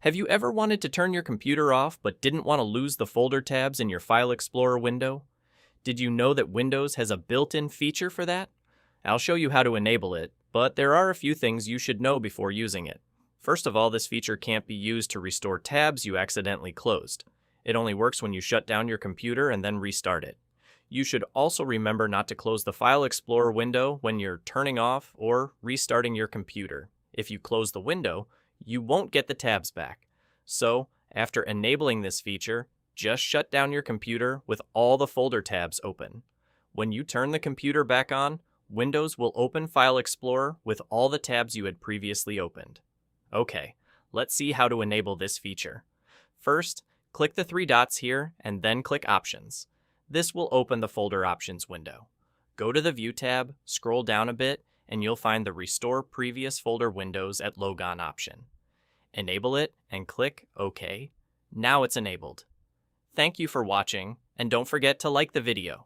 Have you ever wanted to turn your computer off but didn't want to lose the folder tabs in your File Explorer window? Did you know that Windows has a built-in feature for that? I'll show you how to enable it, but there are a few things you should know before using it. First of all, this feature can't be used to restore tabs you accidentally closed. It only works when you shut down your computer and then restart it. You should also remember not to close the File Explorer window when you're turning off or restarting your computer. If you close the window, you won't get the tabs back. So, after enabling this feature, just shut down your computer with all the folder tabs open. When you turn the computer back on, Windows will open File Explorer with all the tabs you had previously opened. Okay, let's see how to enable this feature. First, click the three dots here and then click Options. This will open the Folder Options window. Go to the View tab, scroll down a bit, and you'll find the Restore Previous Folder Windows at Logon option. Enable it and click OK. Now it's enabled. Thank you for watching, and don't forget to like the video.